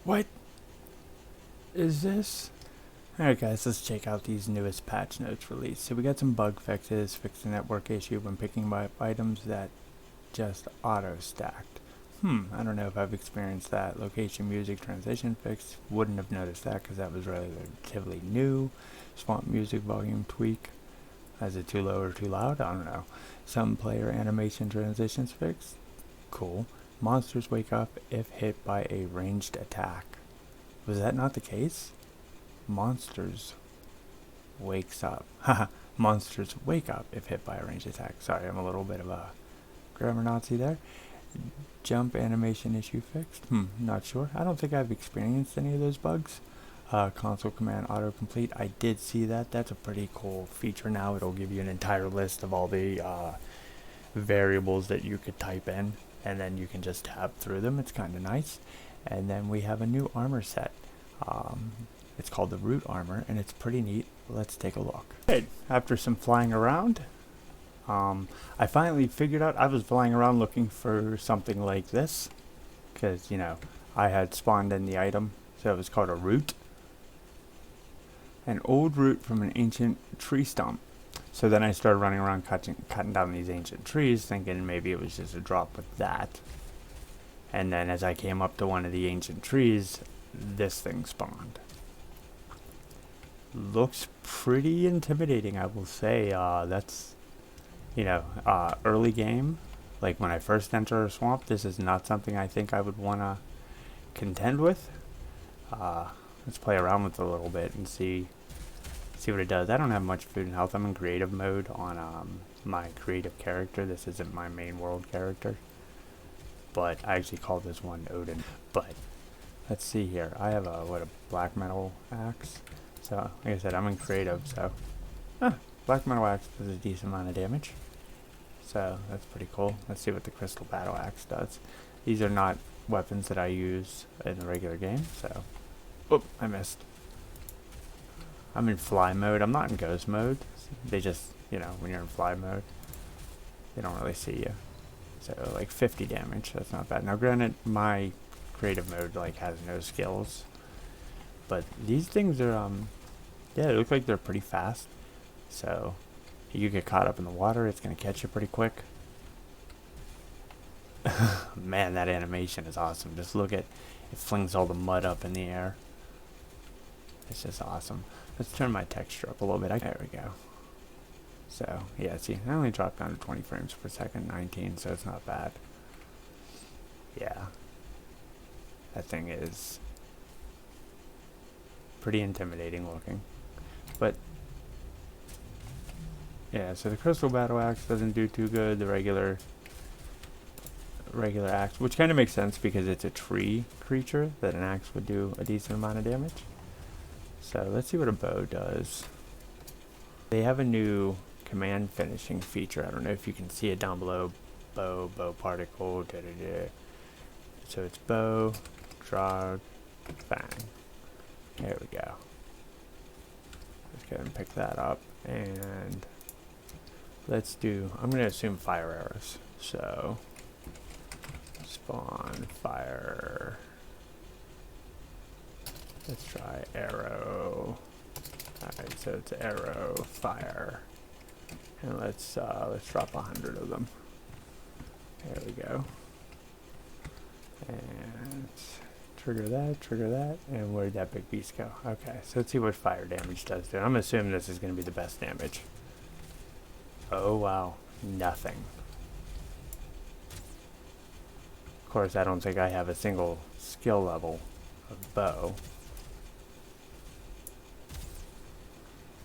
What is this? Alright guys, let's check out these newest patch notes released. So we got some bug fixes, fixed a network issue when picking up items that just auto-stacked. I don't know if I've experienced that. Location music transition fix, wouldn't have noticed that because that was relatively new. Swamp music volume tweak. Is it too low or too loud? I don't know. Some player animation transitions fixed. Cool. Monsters wake up if hit by a ranged attack. Was that not the case? Monsters wakes up. Haha. Monsters wake up if hit by a ranged attack. Sorry, I'm a little bit of a grammar Nazi there. Jump animation issue fixed. Not sure. I don't think I've experienced any of those bugs. Console command autocomplete. I did see that. That's a pretty cool feature now. It'll give you an entire list of all the variables that you could type in, and then you can just tab through them. It's kind of nice. And then we have a new armor set. It's called the Root Armor, and it's pretty neat. Let's take a look. Okay, after some flying around, I finally figured out. I was flying around looking for something like this, because, you know, I had spawned in the item, so it was called a root. An old root from an ancient tree stump. So then I started running around cutting down these ancient trees, thinking maybe it was just a drop with that. And then as I came up to one of the ancient trees, this thing spawned. Looks pretty intimidating, I will say. That's, you know, early game. Like when I first enter a swamp, this is not something I think I would want to contend with. Let's play around with it a little bit and see what it does. I don't have much food and health. I'm in creative mode on my creative character. This isn't my main world character, but I actually call this one Odin. But let's see here. I have a black metal axe. So like I said, I'm in creative. So black metal axe does a decent amount of damage. So that's pretty cool. Let's see what the crystal battle axe does. These are not weapons that I use in the regular game. So, oh, I missed. I'm in fly mode. I'm not in ghost mode. They just, you know, when you're in fly mode, they don't really see you. So like 50 damage. That's not bad. Now granted, my creative mode like has no skills, but these things are yeah, they look like they're pretty fast. So you get caught up in the water, it's gonna catch you pretty quick. Man, that animation is awesome. Just look at it, flings all the mud up in the air. It's just awesome. Let's turn my texture up a little bit. There we go. So yeah, see, I only dropped down to 20 frames per second, 19, so it's not bad. Yeah, that thing is pretty intimidating looking. But yeah, so the crystal battle axe doesn't do too good. The regular axe, which kind of makes sense because it's a tree creature, that an axe would do a decent amount of damage. So let's see what a bow does. They have a new command finishing feature. I don't know if you can see it down below. Bow particle, So it's bow, draw, bang. There we go. Let's go ahead and pick that up, and let's do, I'm going to assume fire arrows. So spawn fire. Let's try arrow. Alright, so it's arrow, fire. And let's drop 100 of them. There we go. And trigger that, and where'd that big beast go? Okay, so let's see what fire damage does to it. I'm assuming this is going to be the best damage. Oh wow, nothing. Of course, I don't think I have a single skill level of bow.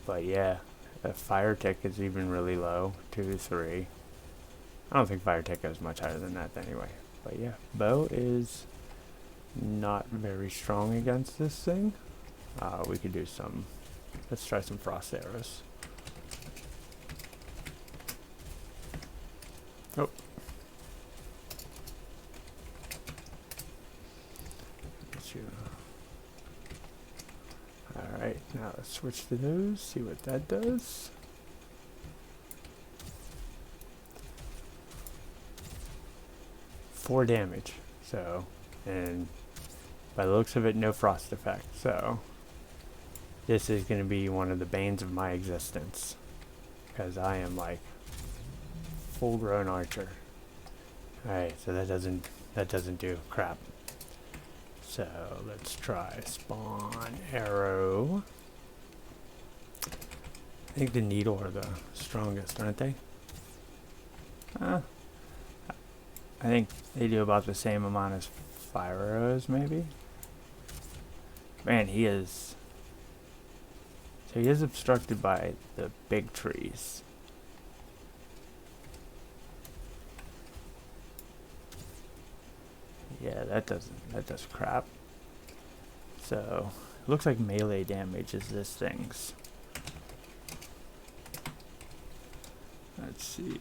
But yeah, the fire tick is even really low, 2, 3. I don't think fire tick goes much higher than that anyway. But yeah, bow is not very strong against this thing. We could do some, let's try some frost arrows. Oh. Alright, now let's switch to those, see what that does. Four damage. So, and By the looks of it, no frost effect, so this is going to be one of the banes of my existence. Because I am like full-grown archer. Alright, so that doesn't do crap. So let's try spawn arrow. I think the needle are the strongest, aren't they? I think they do about the same amount as fire arrows, maybe? Man, he is... So he is obstructed by the big trees. Yeah, that does crap. So, it looks like melee damage is this thing's. Let's see.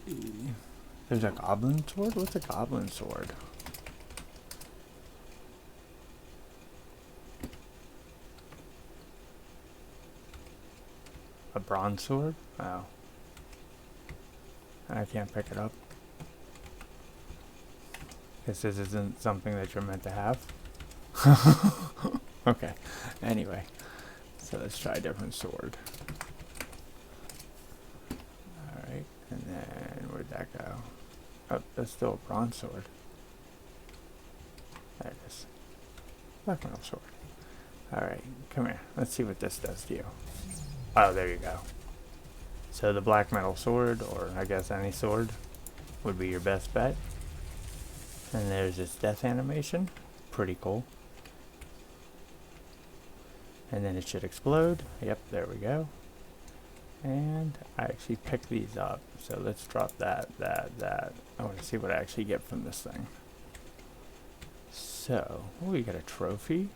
There's a Goblin Sword? What's a Goblin Sword? A Bronze Sword? Oh. I can't pick it up. Guess this isn't something that you're meant to have. Okay. Anyway. So let's try a different sword. Alright. And then where'd that go? Oh, that's still a bronze sword. There it is. Black metal sword. Alright, come here. Let's see what this does to you. Oh, there you go. So the black metal sword, or I guess any sword, would be your best bet. And there's its death animation. Pretty cool. And then it should explode. Yep, there we go. And I actually picked these up. So let's drop that. I want to see what I actually get from this thing. So, oh, we got a trophy.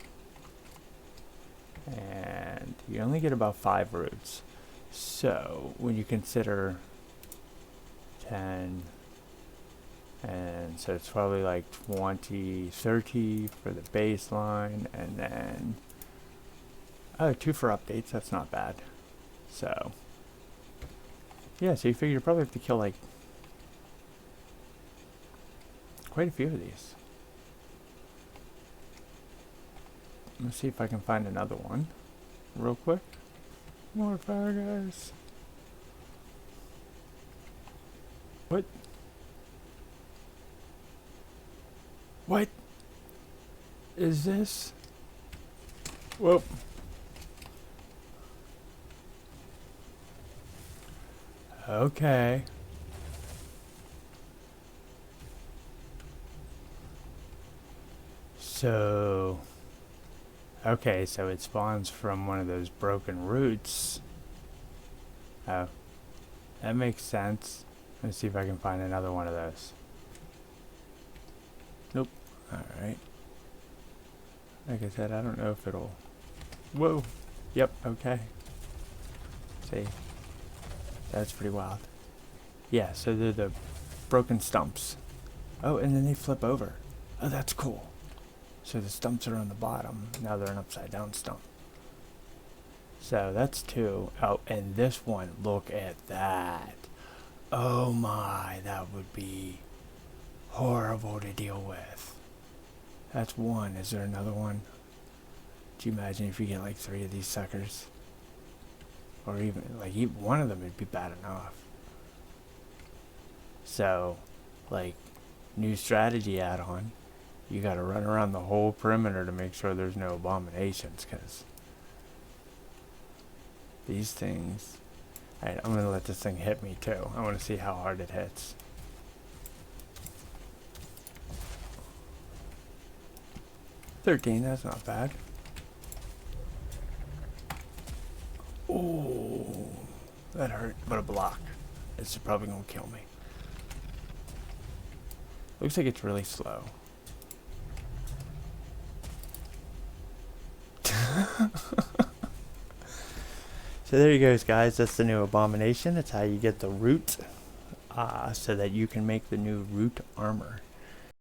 And you only get about 5 roots. So, when you consider 10... And so it's probably like 20, 30 for the baseline, and then 2 for updates. That's not bad. So yeah, so you figure you probably have to kill like quite a few of these. Let's see if I can find another one real quick. More fire guys. What? What is this? Whoa. Okay. So, okay, so it spawns from one of those broken roots. Oh, that makes sense. Let's see if I can find another one of those. Nope. Alright. Like I said, I don't know if it'll... Whoa! Yep, okay. See? That's pretty wild. Yeah, so they're the broken stumps. Oh, and then they flip over. Oh, that's cool. So the stumps are on the bottom. Now they're an upside down stump. So that's 2. Oh, and this one, look at that. Oh my, that would be horrible to deal with. That's 1. Is there another one? Do you imagine if you get like 3 of these suckers? Or even, like, one of them would be bad enough. So, like, new strategy add-on. You gotta run around the whole perimeter to make sure there's no abominations, because these things... Alright, I'm gonna let this thing hit me too. I wanna see how hard it hits. $13, that's not bad. Oh, that hurt, but a block. It's probably gonna kill me. Looks like it's really slow. So there you go, guys. That's the new abomination. It's how you get the root, so that you can make the new root armor.